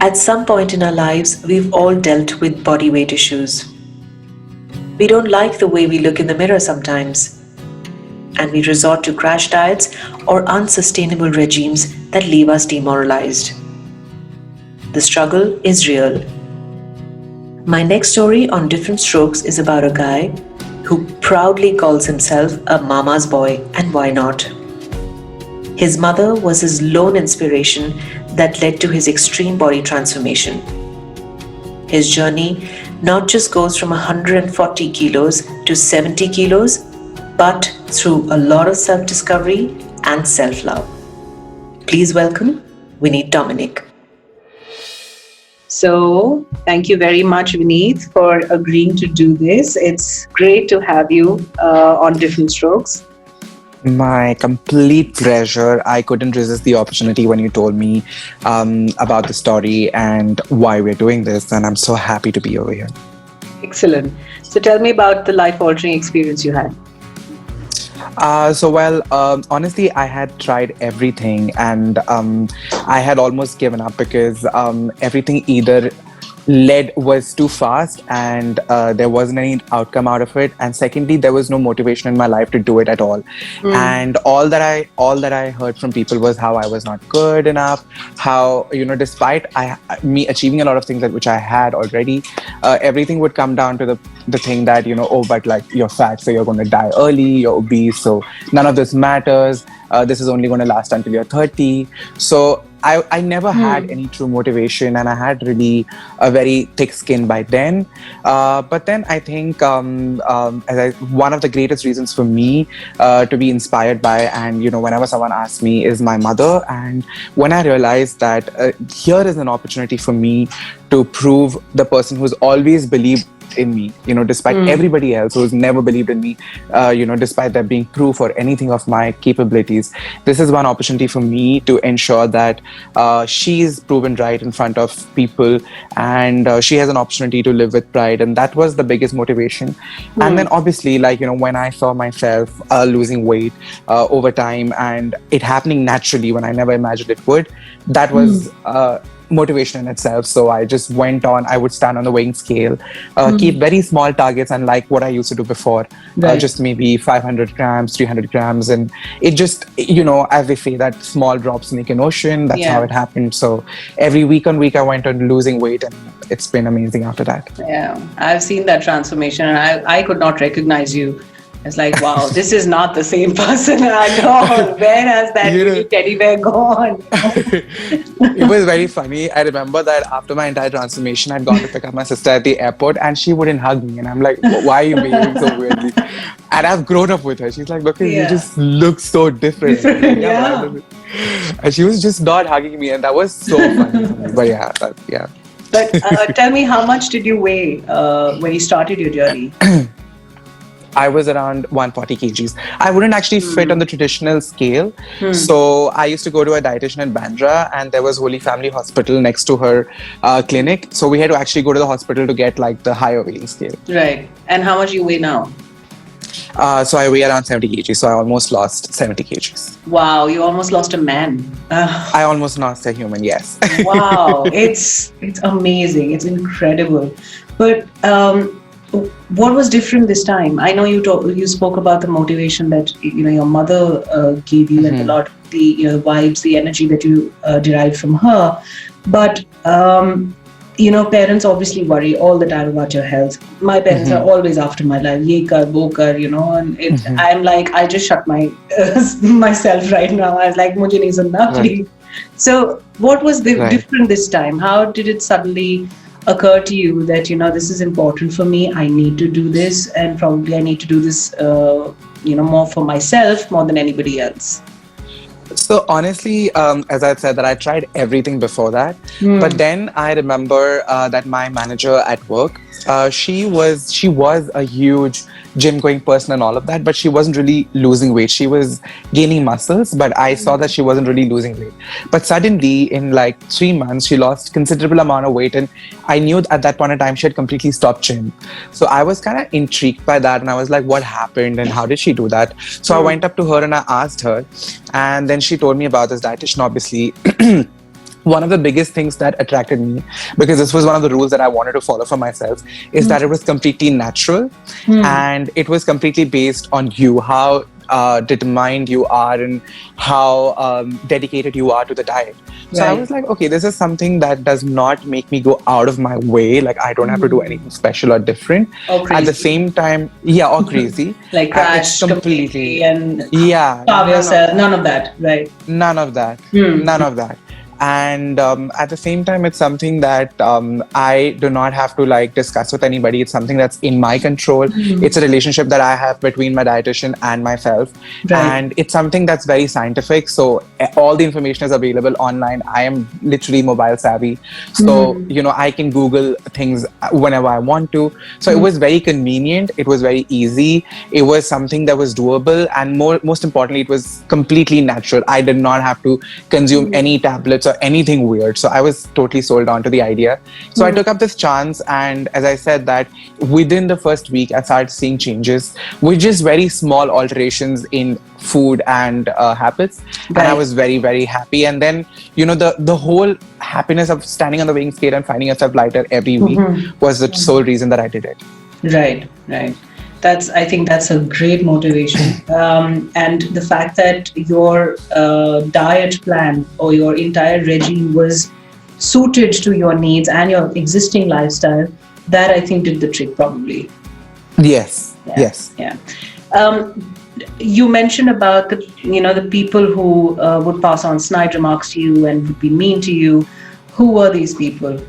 At some point in our lives, we've all dealt with body weight issues. We don't like the way we look in the mirror sometimes, and we resort to crash diets or unsustainable regimes that leave us demoralized. The struggle is real. My next story on Different Strokes is about a guy who proudly calls himself a mama's boy, and why not? His mother was his lone inspiration that led to his extreme body transformation. His journey not just goes from 140 kilos to 70 kilos, but through a lot of self-discovery and self-love. Please welcome Vineet Dominic. So, thank you very much, Vineet, for agreeing to do this. It's great to have you on Different Strokes. My complete pleasure. I couldn't resist the opportunity when you told me about the story and why we're doing this, and I'm so happy to be over here. Excellent. So, tell me about the life-altering experience you had. Honestly, I had tried everything and I had almost given up because everything either was too fast and there wasn't any outcome out of it, and secondly there was no motivation in my life to do it at all. And all that I heard from people was how I was not good enough, how despite me achieving a lot of things which I had already, everything would come down to the thing that oh, but like you're fat, so you're going to die early, you're obese, so none of this matters, this is only going to last until you're 30. So I never had any true motivation, and I had really a very thick skin by then. But then I think one of the greatest reasons for me to be inspired by, and whenever someone asks me, is my mother. And when I realized that here is an opportunity for me to prove the person who's always believed in me, despite everybody else who's never believed in me, despite there being proof or anything of my capabilities. This is one opportunity for me to ensure that she's proven right in front of people, and she has an opportunity to live with pride. And that was the biggest motivation. And then obviously, when I saw myself losing weight over time, and it happening naturally when I never imagined it would, that was motivation in itself. So I just went on. I would stand on the weighing scale, keep very small targets, and like what I used to do before, just maybe 500 grams, 300 grams. And it just, as they say, that small drops make an ocean. That's how it happened. So every week on week, I went on losing weight, and it's been amazing after that. Yeah, I've seen that transformation, and I could not recognize you. It's like, wow, this is not the same person at all. Where has that little teddy bear gone? It was very funny. I remember that after my entire transformation, I'd gone to pick up my sister at the airport, and she wouldn't hug me. And I'm like, why are you behaving so weirdly? And I've grown up with her. She's like, look, you just look so different. And she was just not hugging me, and that was so funny. But But tell me, how much did you weigh when you started your journey? I was around 140 kgs. I wouldn't actually fit on the traditional scale. So I used to go to a dietitian in Bandra, and there was Holy Family Hospital next to her clinic. So we had to actually go to the hospital to get like the higher weighing scale. Right. And how much you weigh now? So I weigh around 70 kgs. So I almost lost 70 kgs. Wow, you almost lost a man. I almost lost a human, yes. Wow, it's amazing. It's incredible. But what was different this time? I know you spoke about the motivation that your mother gave you, and a lot of the vibes, the energy that you derived from her. But parents obviously worry all the time about your health. My parents are always after my life, ye kar, wo kar, and I'm like, I just shut myself right now. I was like, mujhe nahi sunna, please. So what was different this time? How did it suddenly occur to you that this is important for me, I need to do this, and probably I need to do this more for myself more than anybody else? So honestly, as I said, that I tried everything before that, but then I remember that my manager at work, she was a huge gym going person and all of that, but she wasn't really losing weight. She was gaining muscles, but I saw that she wasn't really losing weight. But suddenly in like 3 months, she lost considerable amount of weight, and I knew at that point in time she had completely stopped gym. So I was kind of intrigued by that, and I was like, what happened and how did she do that? So I went up to her and I asked her, and then she told me about this dietitian, obviously. one of the biggest things that attracted me, because this was one of the rules that I wanted to follow for myself, is that it was completely natural and it was completely based on you, how determined you are and how dedicated you are to the diet. So I was like, okay, this is something that does not make me go out of my way. Like, I don't have to do anything special or different. At the same time, yeah, or crazy. Like crash completely and starve yourself. None of that, right? None of that. None of that. And at the same time, it's something that I do not have to like discuss with anybody. It's something that's in my control. It's a relationship that I have between my dietitian and myself. And it's something that's very scientific. So all the information is available online. I am literally mobile savvy. So, you know, I can Google things whenever I want to. So it was very convenient. It was very easy. It was something that was doable. And most importantly, it was completely natural. I did not have to consume any tablets or anything weird. So I was totally sold on to the idea. So I took up this chance, and as I said, that within the first week I started seeing changes with just very small alterations in food and habits. And I was very, very happy. And then, you know, the whole happiness of standing on the weighing scale and finding yourself lighter every week was the sole reason that I did it. Right. I think that's a great motivation. And the fact that your diet plan or your entire regime was suited to your needs and your existing lifestyle, that I think did the trick probably. Yes. You mentioned about the people who would pass on snide remarks to you and would be mean to you. Who were these people?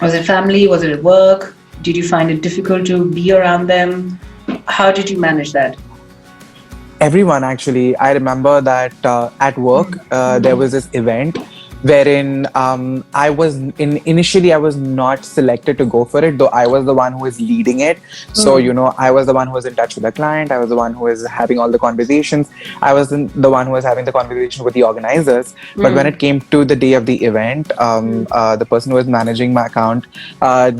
Was it family? Was it at work? Did you find it difficult to be around them? How did you manage that? Everyone, actually. I remember that at work, there was this event wherein initially I was not selected to go for it, though I was the one who was leading it. So, you know, I was the one who was in touch with the client. I was the one who was having all the conversations. I was the one who was having the conversation with the organizers. But when it came to the day of the event, the person who was managing my account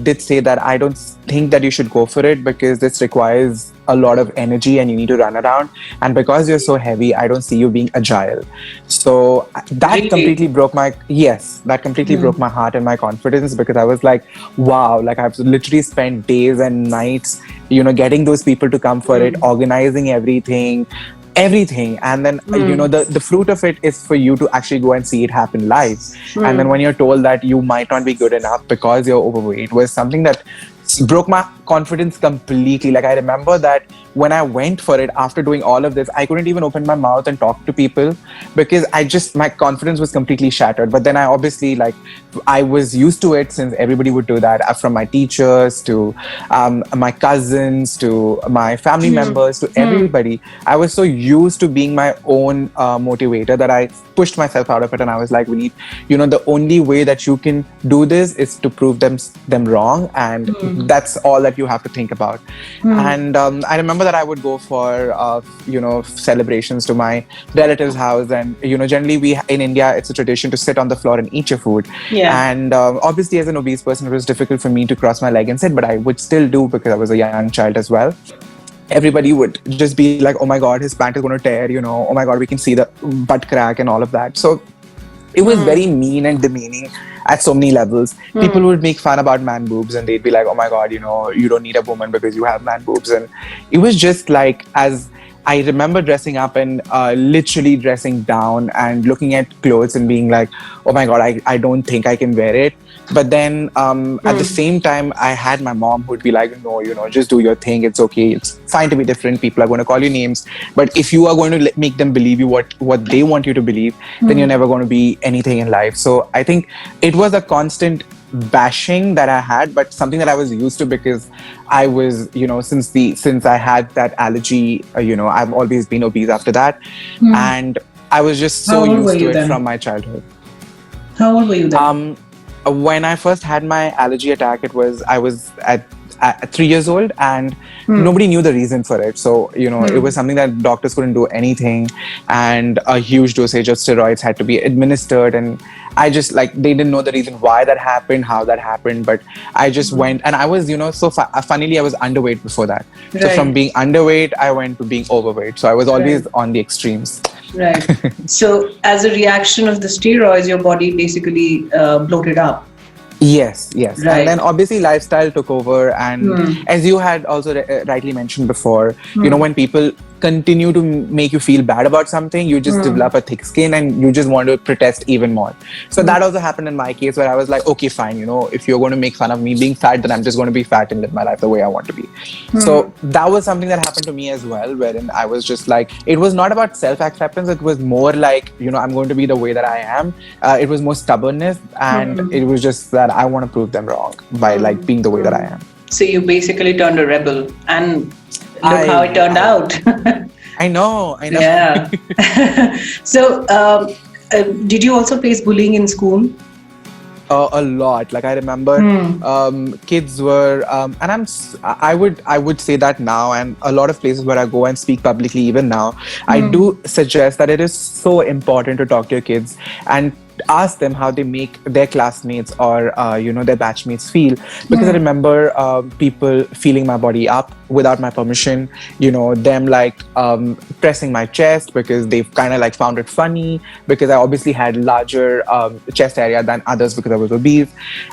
did say that I don't think that you should go for it because this requires a lot of energy and you need to run around, and because you're so heavy, I don't see you being agile. So that completely broke my broke my heart and my confidence, because I was like, wow, like I've literally spent days and nights, you know, getting those people to come for it, organizing everything, and then you know, the fruit of it is for you to actually go and see it happen live. And then when you're told that you might not be good enough because you're overweight, was something that broke my confidence completely. Like, I remember that when I went for it, after doing all of this, I couldn't even open my mouth and talk to people because my confidence was completely shattered. But then I obviously, like, I was used to it since everybody would do that, from my teachers to my cousins to my family members to everybody. I was so used to being my own motivator that I pushed myself out of it. And I was like, we need, you know, the only way that you can do this is to prove them wrong. And that's all that you have to think about. And I remember that I would go for you know, celebrations to my relatives' house, and you know, generally in India it's a tradition to sit on the floor and eat your food. And obviously, as an obese person, it was difficult for me to cross my leg and sit, but I would still do because I was a young child as well. Everybody would just be like, oh my god, his pant is going to tear, you know, oh my god, we can see the butt crack and all of that. So it was very mean and demeaning at so many levels. People would make fun about man boobs, and they'd be like, oh my god, you know, you don't need a woman because you have man boobs. And it was just like, as I remember dressing up and literally dressing down and looking at clothes and being like, oh my god, I don't think I can wear it. But then at the same time, I had my mom who'd be like, no, you know, just do your thing. It's okay. It's fine to be different. People are going to call you names. But if you are going to make them believe you what they want you to believe, then you're never going to be anything in life. So I think it was a constant bashing that I had, but something that I was used to because I was, you know, since I had that allergy, you know, I've always been obese after that. And I was just so used to it from my childhood. How old were you then? When I first had my allergy attack, I was at 3 years old, and nobody knew the reason for it. So, it was something that doctors couldn't do anything, and a huge dosage of steroids had to be administered. And I just like, they didn't know the reason why that happened, how that happened, but I just went, and I was, so funnily, I was underweight before that. So from being underweight, I went to being overweight. So I was always on the extremes. Right. So as a reaction of the steroids, your body basically bloated up. Yes. Right. And then obviously lifestyle took over. And as you had also rightly mentioned before, when people continue to make you feel bad about something, you just develop a thick skin and you just want to protest even more. So that also happened in my case, where I was like, okay, fine, if you're going to make fun of me being fat, then I'm just going to be fat and live my life the way I want to be. So that was something that happened to me as well, wherein I was just like, it was not about self-acceptance, it was more like, I'm going to be the way that I am. It was more stubbornness, and it was just that I want to prove them wrong by like being the way that I am. So you basically turned a rebel, and look how it turned out. I know. Yeah. So, did you also face bullying in school? A lot. Like I remember, kids were, and I would say that now, and a lot of places where I go and speak publicly, even now, I do suggest that it is so important to talk to your kids and ask them how they make their classmates or their batchmates feel, because I remember people feeling my body up without my permission, them like pressing my chest because they've kind of like found it funny, because I obviously had larger chest area than others because I was obese,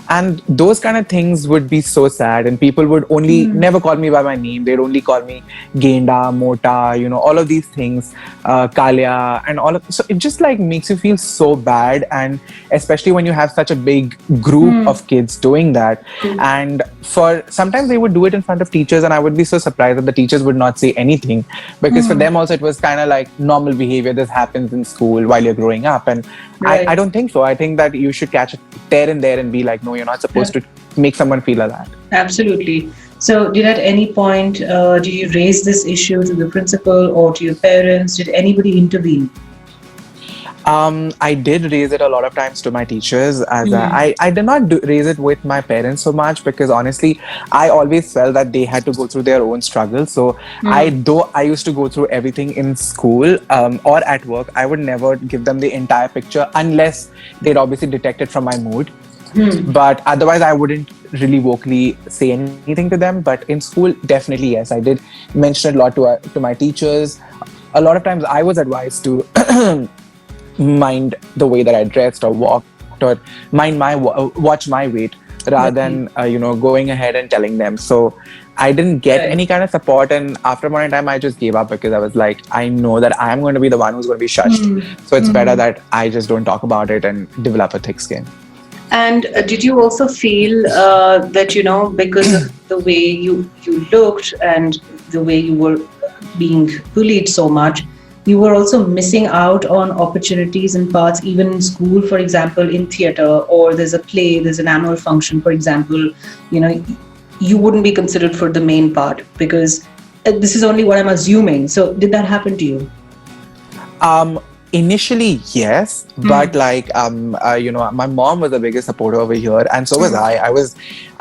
and those kind of things would be so sad. And people would only never call me by my name, they'd only call me Genda, Mota, all of these things, Kalya, and all of, so it just like makes you feel so bad. And especially when you have such a big group of kids doing that, and for sometimes they would do it in front of teachers, and I would be so surprised that the teachers would not say anything, because for them also it was kind of like normal behavior. This happens in school while you're growing up, and I don't think so. I think that you should catch it there and there and be like, no, you're not supposed to make someone feel like that. Absolutely. So did at any point did you raise this issue to the principal or to your parents? Did anybody intervene? I did raise it a lot of times to my teachers. As I did not raise it with my parents so much, because honestly, I always felt that they had to go through their own struggles. So though I used to go through everything in school or at work, I would never give them the entire picture unless they'd obviously detect it from my mood. But otherwise, I wouldn't really vocally say anything to them. But in school, definitely, yes, I did mention it a lot to my teachers. A lot of times I was advised to mind the way that I dressed or walked, or watch my weight, rather than going ahead and telling them. So I didn't get any kind of support, and after a point in time I just gave up, because I was like, I know that I am going to be the one who's going to be shushed. So it's better that I just don't talk about it and develop a thick skin. And did you also feel that because of the way you looked and the way you were being bullied so much, you were also missing out on opportunities and parts, even in school, for example, in theater, or there's a play, there's an annual function, for example, you wouldn't be considered for the main part, because this is only what I'm assuming. So did that happen to you? Initially, yes, but like my mom was the biggest supporter over here, and so was I.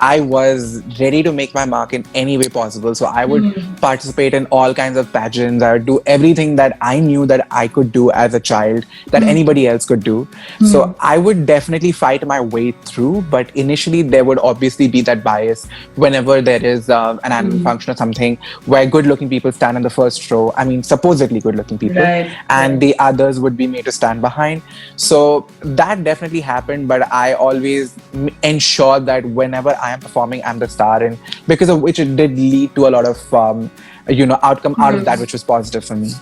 I was ready to make my mark in any way possible. So I would participate in all kinds of pageants. I would do everything that I knew that I could do as a child that anybody else could do. So I would definitely fight my way through. But initially, there would obviously be that bias whenever there is an annual function or something where good-looking people stand in the first row. I mean, supposedly good-looking people, and the others would be made to stand behind. So that definitely happened. But I always ensure that whenever I am performing, I'm the star, and because of which it did lead to a lot of outcome out of that, which was positive for me.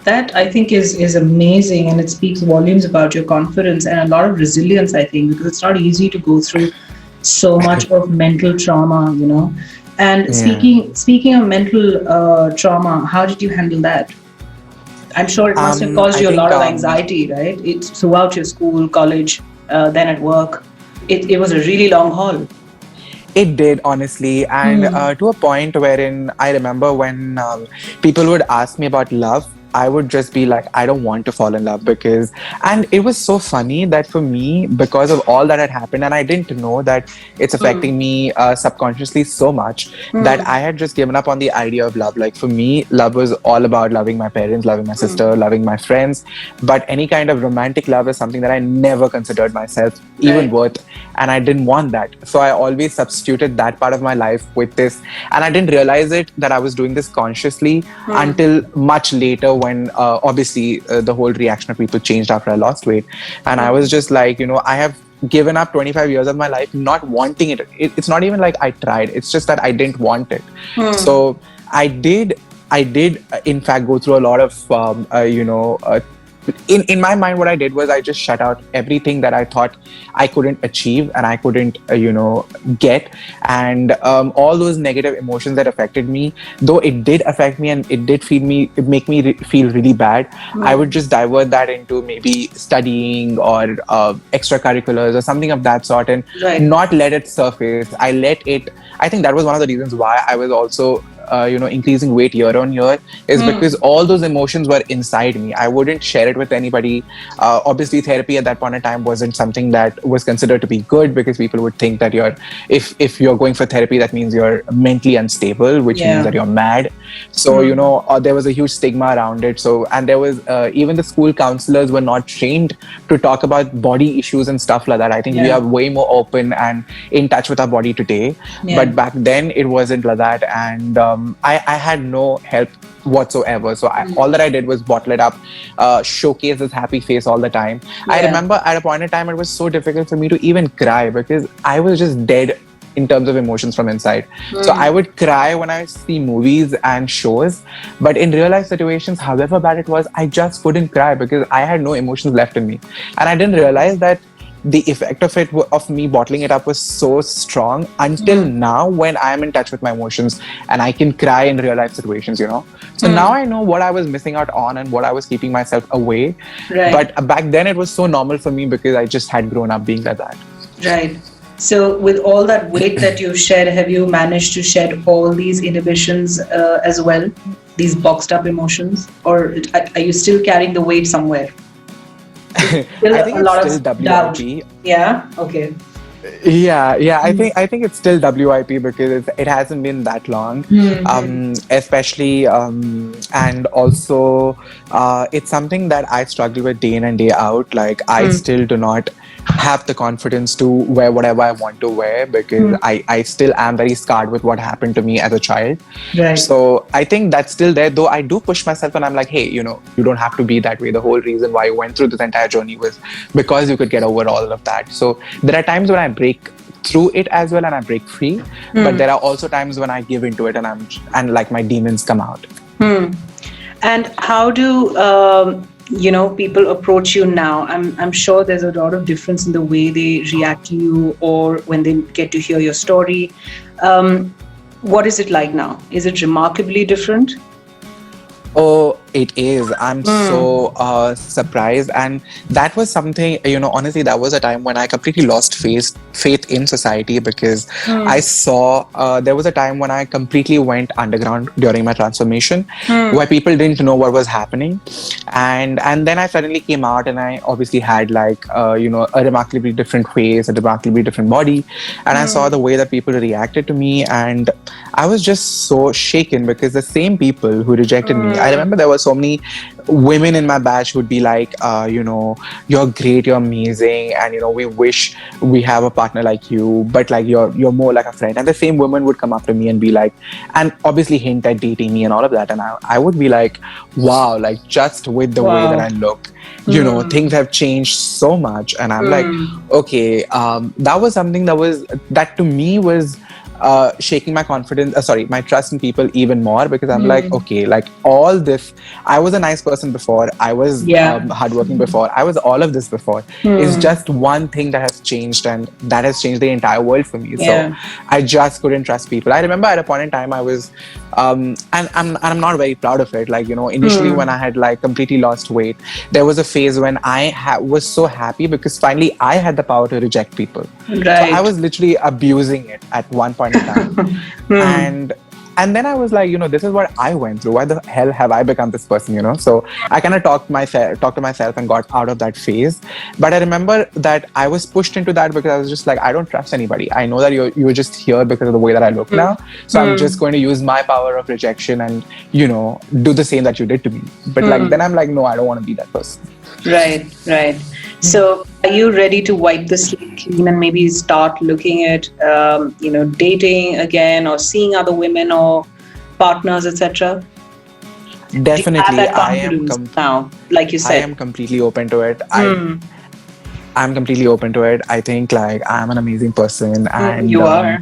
That I think is amazing, and it speaks volumes about your confidence and a lot of resilience, I think, because it's not easy to go through so much of mental trauma, And speaking of mental trauma, how did you handle that? I'm sure it must have caused you a lot of anxiety, right? It's throughout your school, college, then at work. It was a really long haul. It did, honestly, and to a point wherein I remember when people would ask me about love, I would just be like, I don't want to fall in love because, and it was so funny that for me, because of all that had happened, and I didn't know that it's affecting me subconsciously so much, that I had just given up on the idea of love. Like for me, love was all about loving my parents, loving my sister, loving my friends. But any kind of romantic love is something that I never considered myself even worth, and I didn't want that. So I always substituted that part of my life with this, and I didn't realize it that I was doing this consciously until much later, when obviously the whole reaction of people changed after I lost weight, and I was just like, I have given up 25 years of my life not wanting it's not even like I tried, it's just that I didn't want it. So I did in fact go through a lot of in my mind, what I did was I just shut out everything that I thought I couldn't achieve and I couldn't get, and all those negative emotions that affected me, though it did affect me and it did make me feel really bad. I would just divert that into maybe studying or extracurriculars or something of that sort, and not let it surface. I think that was one of the reasons why I was also increasing weight year on year, is because all those emotions were inside me. I wouldn't share it with anybody. Obviously, therapy at that point in time wasn't something that was considered to be good, because people would think that if you're going for therapy, that means you're mentally unstable, which means that you're mad. So there was a huge stigma around it. So, and there was even the school counselors were not trained to talk about body issues and stuff like that. I think we are way more open and in touch with our body today, but back then it wasn't like that, and I had no help whatsoever. So all that I did was bottle it up, showcase this happy face all the time. I remember at a point in time, it was so difficult for me to even cry, because I was just dead in terms of emotions from inside. So I would cry when I see movies and shows, but in real life situations, however bad it was, I just couldn't cry because I had no emotions left in me. And I didn't realize that the effect of me bottling it up was so strong until now, when I am in touch with my emotions and I can cry in real life situations, So now I know what I was missing out on and what I was keeping myself away. But back then it was so normal for me because I just had grown up being like that. Right. So with all that weight that you shed, have you managed to shed all these inhibitions as well? These boxed up emotions? Or are you still carrying the weight somewhere? I think it's still WIP. Yeah. Okay. Yeah. I think it's still WIP because it hasn't been that long, especially and also it's something that I struggle with day in and day out. Like I still do not have the confidence to wear whatever I want to wear, because I still am very scarred with what happened to me as a child. So I think that's still there, though I do push myself and I'm like, hey, you don't have to be that way. The whole reason why you went through this entire journey was because you could get over all of that. So there are times when I break through it as well and I break free, but there are also times when I give into it and like my demons come out. And how do people approach you now? I'm sure there's a lot of difference in the way they react to you or when they get to hear your story. What is it like now? Is it remarkably different? Oh, it is. I'm so surprised. And that was something, honestly, that was a time when I completely lost faith in society, because I saw there was a time when I completely went underground during my transformation, where people didn't know what was happening. And then I suddenly came out and I obviously had like, a remarkably different face, a remarkably different body. And I saw the way that people reacted to me. And I was just so shaken, because the same people who rejected me, I remember there were so many women in my batch who would be like, you're great, you're amazing, and we wish we have a partner like you, but like you're more like a friend. And the same woman would come up to me and be like, and obviously hint at dating me and all of that, and I would be like, wow, like just with the way that I look, things have changed so much. And I'm like, okay, that was something that to me was shaking my confidence, my trust in people even more, because I'm like, okay, like all this, I was a nice person before, I was hardworking before, I was all of this before. It's just one thing that has changed, and that has changed the entire world for me. So I just couldn't trust people. I remember at a point in time I was and I'm not very proud of it, like initially when I had like completely lost weight, there was a phase when I was so happy because finally I had the power to reject people. So I was literally abusing it at one point in time. And then I was like, this is what I went through. Why the hell have I become this person? So I kind of talked to myself and got out of that phase. But I remember that I was pushed into that because I was just like, I don't trust anybody. I know that you're just here because of the way that I look now. So I'm just going to use my power of rejection and, do the same that you did to me. But then I'm like, no, I don't want to be that person. Right. So are you ready to wipe the slate clean and maybe start looking at, dating again or seeing other women or partners, etc.? Definitely, I am now, like you said. I am completely open to it. I'm completely open to it. I think like I'm an amazing person, and you are.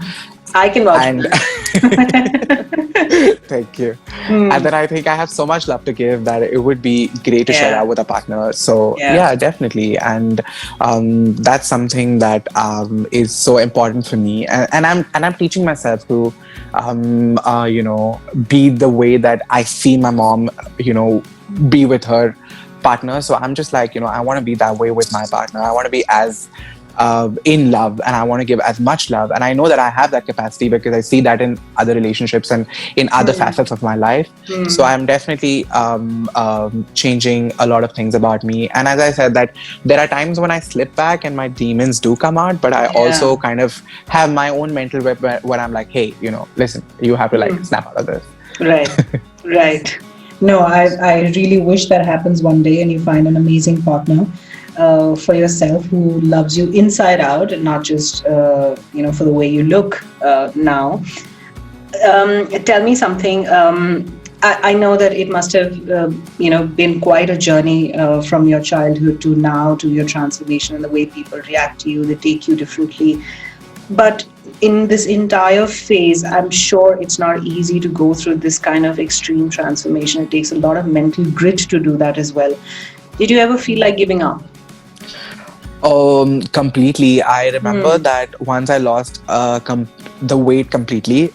I can vouch for it. Thank you. And then I think I have so much love to give that it would be great to share out with a partner. So yeah definitely. And that's something that is so important for me. And I'm teaching myself to be the way that I see my mom, be with her partner. So I'm just like, I want to be that way with my partner. I want to be as in love, and I want to give as much love. And I know that I have that capacity because I see that in other relationships and in other facets of my life. So I'm definitely changing a lot of things about me. And as I said, that there are times when I slip back and my demons do come out, but I also kind of have my own mental whip where I'm like, hey, listen, you have to like snap out of this. Right. No, I really wish that happens one day and you find an amazing partner for yourself who loves you inside out and not just, for the way you look now. Tell me something. I know that it must have, been quite a journey from your childhood to now to your transformation and the way people react to you, they take you differently. But in this entire phase, I'm sure it's not easy to go through this kind of extreme transformation. It takes a lot of mental grit to do that as well. Did you ever feel like giving up? Completely. I remember that once I lost the weight completely.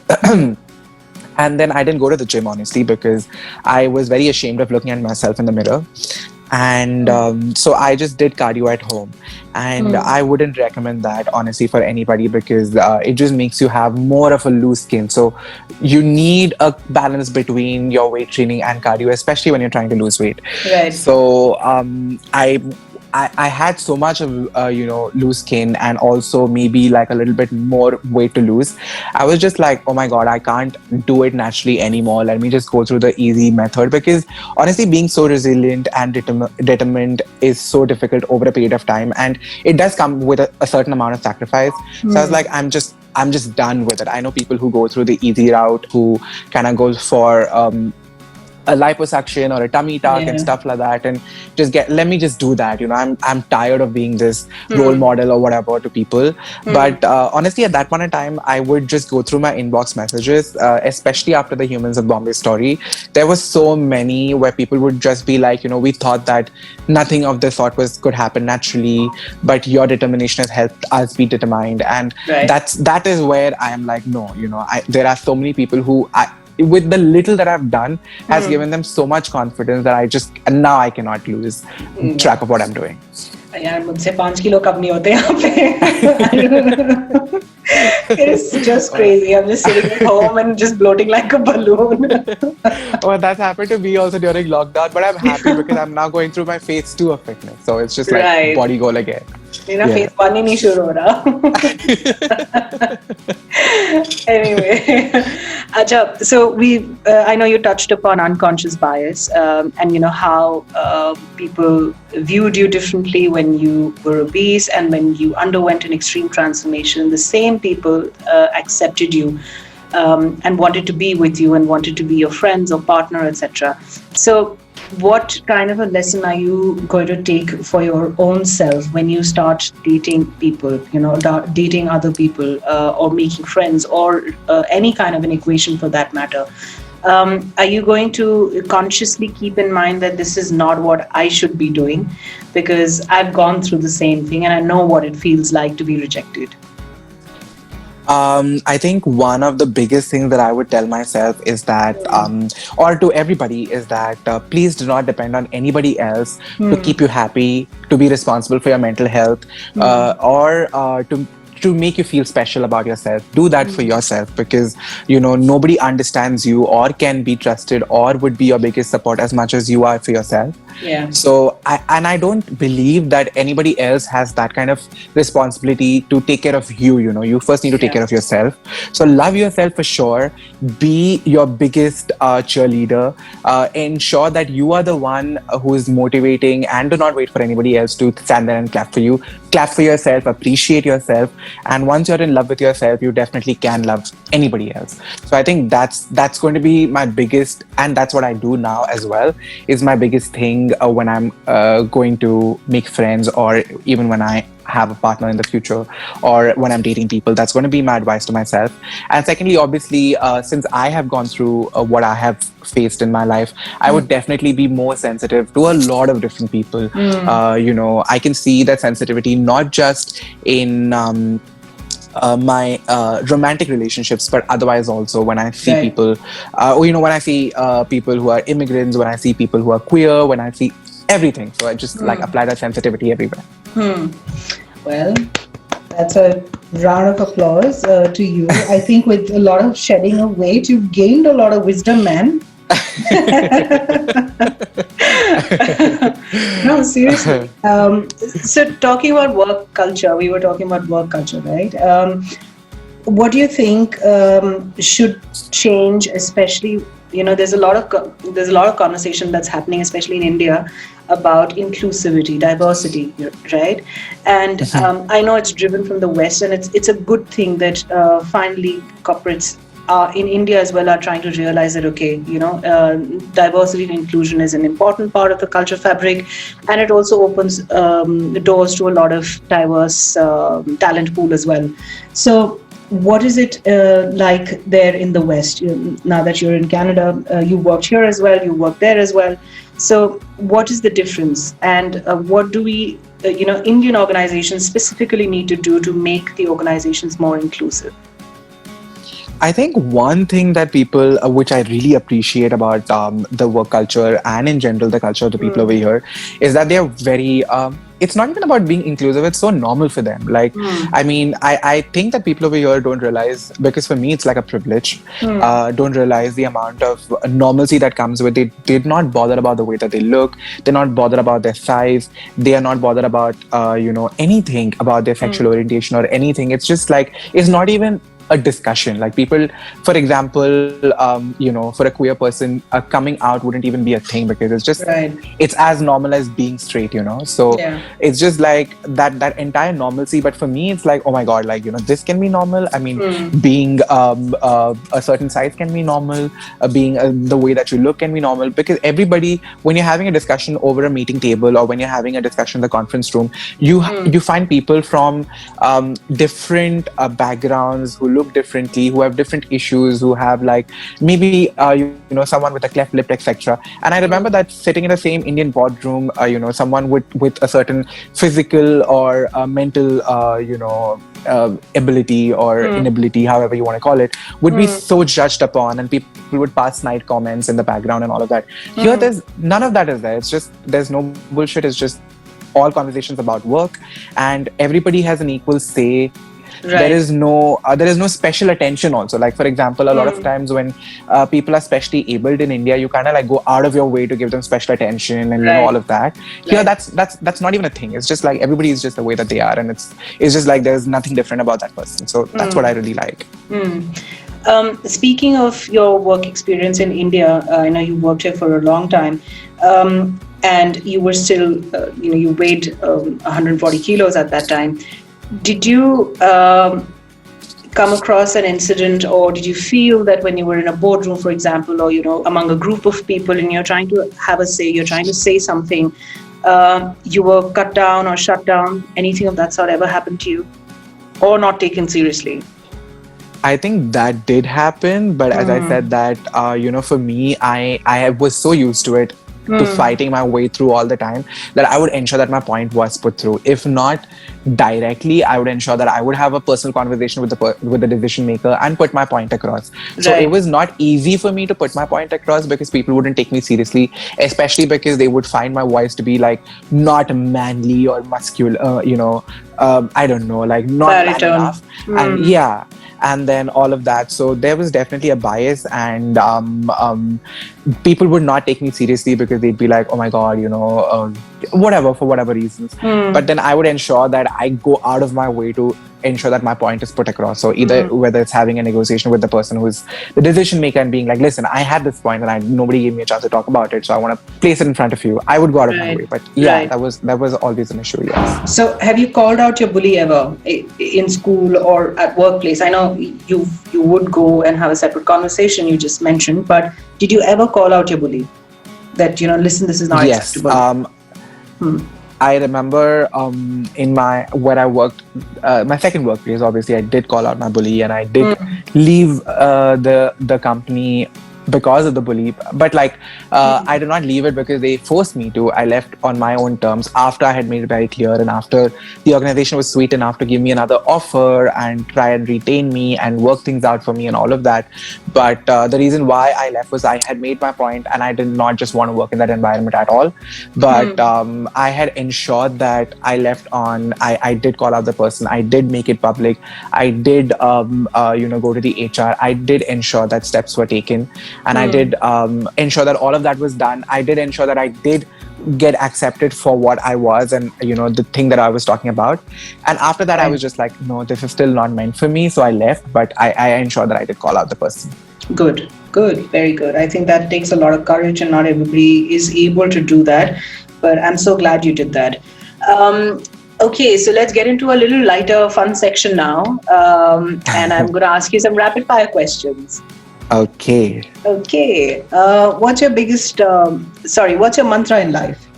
And then I didn't go to the gym, honestly, because I was very ashamed of looking at myself in the mirror. And so I just did cardio at home. And I wouldn't recommend that, honestly, for anybody, because it just makes you have more of a loose skin. So you need a balance between your weight training and cardio, especially when you're trying to lose weight. Right. So I had so much of loose skin and also maybe like a little bit more weight to lose. I was just like, oh my god, I can't do it naturally anymore. Let me just go through the easy method, because honestly, being so resilient and determined is so difficult over a period of time, and it does come with a certain amount of sacrifice. So I was like, I'm just done with it. I know people who go through the easy route, who kind of go for a liposuction or a tummy tuck and stuff like that, and let me just do that. I'm tired of being this role model or whatever to people. But honestly, at that point in time, I would just go through my inbox messages, especially after the Humans of Bombay story. There was so many where people would just be like, we thought that nothing of this sort could happen naturally, but your determination has helped us be determined. And that is where I am like, no, there are so many people who with the little that I've done has given them so much confidence that now I cannot lose track of what I'm doing. यार मुझसे 5 kilo कम नहीं होते यहाँ पे. It's just crazy. I'm just sitting at home and just bloating like a balloon. Well, that's happened to me also during lockdown, but I'm happy because I'm now going through my phase 2 of fitness. So it's just like body goal again. Phase 1 ही नहीं शुरू हो रहा. Anyway, Acha, so I know you touched upon unconscious bias, and how people viewed you differently when you were obese and when you underwent an extreme transformation. The same people accepted you and wanted to be with you and wanted to be your friends or partner, etc. So what kind of a lesson are you going to take for your own self when you start dating people, dating other people, or making friends, or any kind of an equation for that matter? Are you going to consciously keep in mind that this is not what I should be doing, because I've gone through the same thing and I know what it feels like to be rejected? I think one of the biggest things that I would tell myself is that, or to everybody, is that please do not depend on anybody else to keep you happy, to be responsible for your mental health, or to to make you feel special about yourself. Do that for yourself, because nobody understands you or can be trusted or would be your biggest support as much as you are for yourself. Yeah. So I don't believe that anybody else has that kind of responsibility to take care of you. You first need to take care of yourself. So love yourself for sure. Be your biggest cheerleader. Ensure that you are the one who is motivating, and do not wait for anybody else to stand there and clap for you. Clap for yourself, appreciate yourself, and once you're in love with yourself, you definitely can love anybody else. So I think that's going to be my biggest, and that's what I do now as well, is my biggest thing when I'm going to make friends, or even when I have a partner in the future, or when I'm dating people. That's going to be my advice to myself. And secondly, obviously, since I have gone through what I have faced in my life, I would definitely be more sensitive to a lot of different people. I can see that sensitivity not just in my romantic relationships, but otherwise also when I see people, when I see people who are immigrants, when I see people who are queer, when I see everything. So I just apply that sensitivity everywhere. Well, that's a round of applause to you. I think with a lot of shedding of weight, you've gained a lot of wisdom, man. No, seriously. So talking about work culture, we were talking about work culture, right? What do you think should change, especially, there's a lot of conversation that's happening, especially in India, about inclusivity, diversity, right? And I know it's driven from the West, and it's a good thing that finally corporates in India as well are trying to realize that, okay, diversity and inclusion is an important part of the culture fabric, and it also opens the doors to a lot of diverse talent pool as well. So what is it like there in the West? Now that you're in Canada, you worked here as well, you worked there as well. So what is the difference, and what do we, Indian organizations specifically need to do to make the organizations more inclusive? I think one thing that people, which I really appreciate about the work culture and in general the culture of the people over here, is that they are very, it's not even about being inclusive, it's so normal for them. Like, I mean, I think that people over here don't realize, because for me it's like a privilege, don't realize the amount of normalcy that comes with it. They're not bothered about the way that they look, they're not bothered about their size, they are not bothered about, anything about their sexual orientation or anything. It's just like, it's not even a discussion. Like people, for example, for a queer person, coming out wouldn't even be a thing, because it's just it's as normal as being straight, so it's just like that entire normalcy. But for me it's like, oh my god, like this can be normal. I mean, being a certain size can be normal, being the way that you look can be normal, because everybody, when you're having a discussion over a meeting table, or when you're having a discussion in the conference room, you find people from different backgrounds, who look differently, who have different issues, who have like maybe someone with a cleft lip, etc. And I remember that sitting in the same Indian boardroom, someone with a certain physical or mental ability or inability, however you want to call it, would be so judged upon, and people would pass snide comments in the background and all of that. Here there's none of that is there. It's just, there's no bullshit. It's just all conversations about work, and everybody has an equal say. There is no special attention also. Like, for example, a lot of times when people are specially abled in India, you kind of like go out of your way to give them special attention and all of that. Here, that's not even a thing. It's just like everybody is just the way that they are, and it's just like there's nothing different about that person. So that's what I really like. Speaking of your work experience in India, I know you worked here for a long time, and you were still, you weighed 140 kilos at that time. Did you come across an incident, or did you feel that when you were in a boardroom, for example, or among a group of people, and you're trying to have a say, you're trying to say something, you were cut down or shut down? Anything of that sort ever happened to you, or not taken seriously? I think that did happen, but as I said that, for me, I was so used to it to fighting my way through all the time, that I would ensure that my point was put through. If not directly, I would ensure that I would have a personal conversation with the decision maker and put my point across. So it was not easy for me to put my point across because people wouldn't take me seriously, especially because they would find my voice to be like not manly or muscular, I don't know, like not man enough. And yeah, and then all of that. So there was definitely a bias, and people would not take me seriously because they'd be like, oh my God, whatever, for whatever reasons. But then I would ensure that I go out of my way to ensure that my point is put across. So either whether it's having a negotiation with the person who's the decision maker and being like, listen, I had this point and nobody gave me a chance to talk about it, so I want to place it in front of you. I would go out of my way. But yeah, that was always an issue. Yes. So have you called out your bully ever in school or at workplace? I know you would go and have a separate conversation, you just mentioned, but did you ever call out your bully that, listen, this is not acceptable? I remember where I worked, my second workplace, obviously, I did call out my bully and I did leave the company because of the bully. But I did not leave it because they forced me to. I left on my own terms after I had made it very clear and after the organization was sweet enough to give me another offer and try and retain me and work things out for me and all of that. But the reason why I left was I had made my point and I did not just want to work in that environment at all. But I had ensured that I left on, I did call out the person. I did make it public. I did, go to the HR. I did ensure that steps were taken. And I did ensure that all of that was done. I did ensure that I did get accepted for what I was and, the thing that I was talking about. And after that, I was just like, no, this is still not meant for me. So I left, but I ensured that I did call out the person. Good, very good. I think that takes a lot of courage and not everybody is able to do that. But I'm so glad you did that. Okay, so let's get into a little lighter, fun section now. And I'm going to ask you some rapid fire questions. Okay. What's your mantra in life?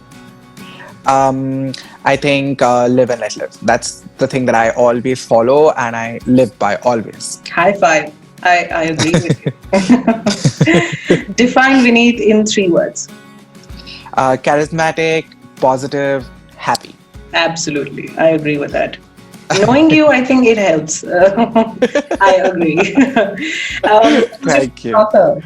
I think live and let live. That's the thing that I always follow and I live by always. High five. I agree with you. Define Vineet in 3 words. Charismatic, positive, happy. Absolutely. I agree with that. Knowing you, I think it helps. I agree. Thank you. Author?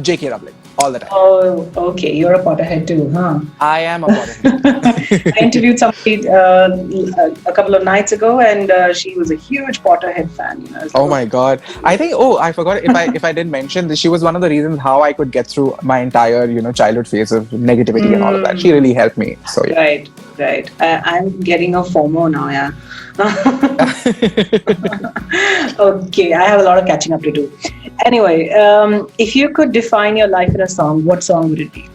J.K. Rowling, all the time. Oh, okay. You're a Potterhead too, huh? I am a Potterhead. I interviewed somebody a couple of nights ago, and she was a huge Potterhead fan. Oh my God! I think. Oh, I forgot if I didn't mention this. She was one of the reasons how I could get through my entire childhood phase of negativity and all of that. She really helped me. So yeah. Right. I'm getting a FOMO now, yeah. Okay, I have a lot of catching up to do. Anyway, if you could define your life in a song, what song would it be?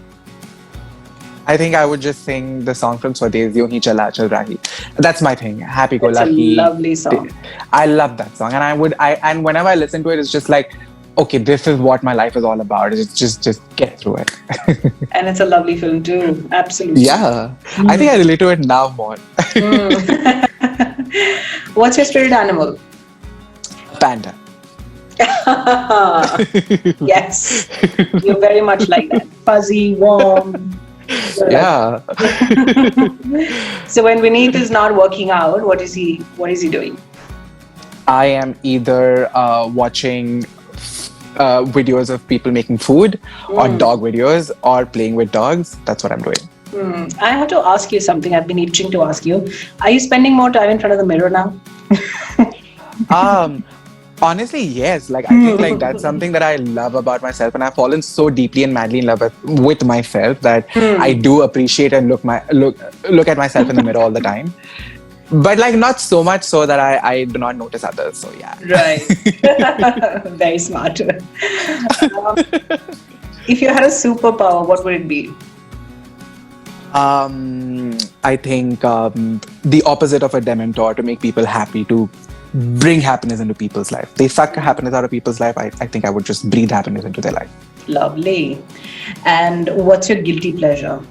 I think I would just sing the song from Swades, Yun Hi Chala Chal Rahi. That's my thing. Happy Go Lucky. It's a lovely song. I love that song, and and whenever I listen to it, it's just like, okay, this is what my life is all about. It's just get through it. And it's a lovely film too. Absolutely. Yeah. I think I relate to it now more. What's your spirit animal? Panda. Yes. You're very much like that. Fuzzy, warm. Yeah. So when Vineet is not working out, what is he doing? I am either watching videos of people making food or dog videos or playing with dogs. That's what I'm doing. I have to ask you something I've been itching to ask you. Are you spending more time in front of the mirror now? Honestly, yes. I think that's something that I love about myself, and I've fallen so deeply and madly in love with myself that I do appreciate and look at myself in the mirror all the time. But not so much so that I do not notice others. So yeah. Right. Very smart. If you had a superpower, what would it be? I think the opposite of a dementor, to make people happy, to bring happiness into people's life. They suck happiness out of people's life. I think I would just breathe happiness into their life. Lovely. And what's your guilty pleasure?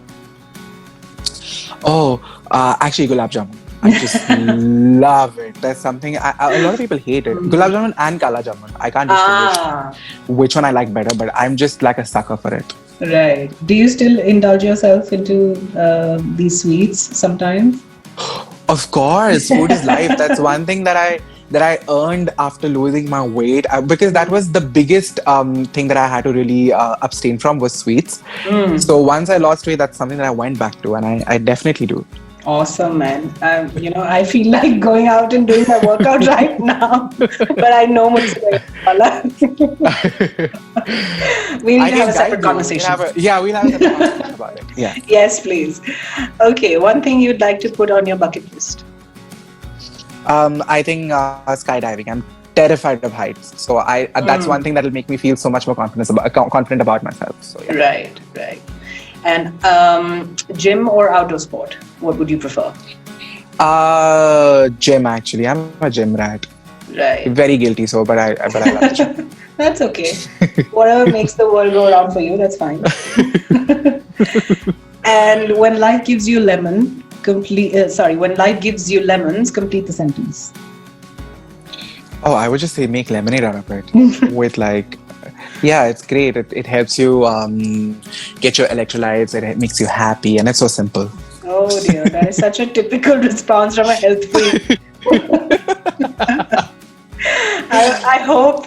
Actually, gulab jamun. I just love it. There's something, a lot of people hate it. Gulab jamun and kala jamun. I can't distinguish which one I like better, but I'm just like a sucker for it. Right. Do you still indulge yourself into these sweets sometimes? Of course, food is life. That's one thing that I earned after losing my weight, because that was the biggest thing that I had to really abstain from was sweets. Mm. So once I lost weight, that's something that I went back to, and I definitely do. Awesome, man. I feel like going out and doing my workout right now, but I know what's going on. We need I to have a can separate guide you. conversation. We'll have a separate conversation about it. Yeah. Yes, please. Okay, one thing you'd like to put on your bucket list. I think skydiving. I'm terrified of heights, so that's one thing that will make me feel so much more confident about myself. So yeah. Right, right. And gym or outdoor sport? What would you prefer? Gym actually. I'm a gym rat. Right. Very guilty, so but I love the gym. That's okay. Whatever makes the world go around for you, that's fine. And when life gives you lemon, when life gives you lemons, complete the sentence. Oh, I would just say make lemonade out of it with yeah, it's great. It helps you get your electrolytes. It makes you happy, and it's so simple. Oh dear, that is such a typical response from a health freak. I hope,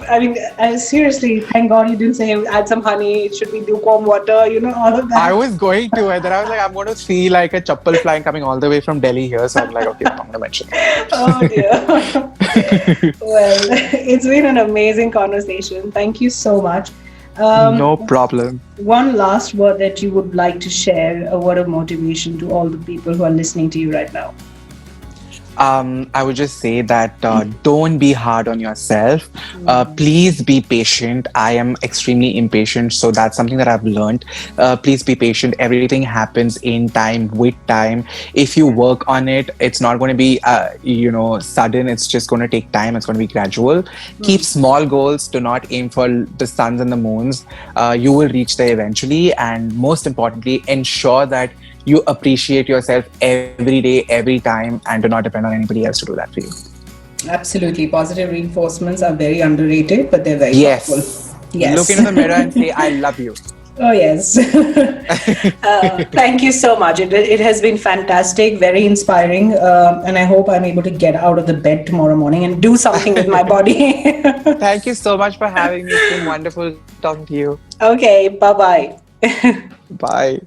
seriously, thank God you didn't say add some honey, it should be lukewarm water, all of that. I was going to, and then I was like, I'm going to see like a chappal flying coming all the way from Delhi here. So I'm like, okay, I'm going to mention it. Oh dear. Well, it's been an amazing conversation. Thank you so much. No problem. One last word that you would like to share, a word of motivation to all the people who are listening to you right now. I would just say that don't be hard on yourself. Please be patient. I am extremely impatient, so that's something that I've learned. Please be patient. Everything happens in time, with time. If you work on it, it's not going to be, sudden. It's just going to take time. It's going to be gradual. Keep small goals. Do not aim for the suns and the moons. You will reach there eventually. And most importantly, ensure that you appreciate yourself every day, every time, and do not depend on anybody else to do that for you. Absolutely. Positive reinforcements are very underrated, but they're very powerful. Yes. Look into the mirror and say, I love you. Oh, yes. Thank you so much. It has been fantastic, very inspiring. And I hope I'm able to get out of the bed tomorrow morning and do something with my body. Thank you so much for having me. It's been wonderful talking to you. Okay. Bye-bye. Bye.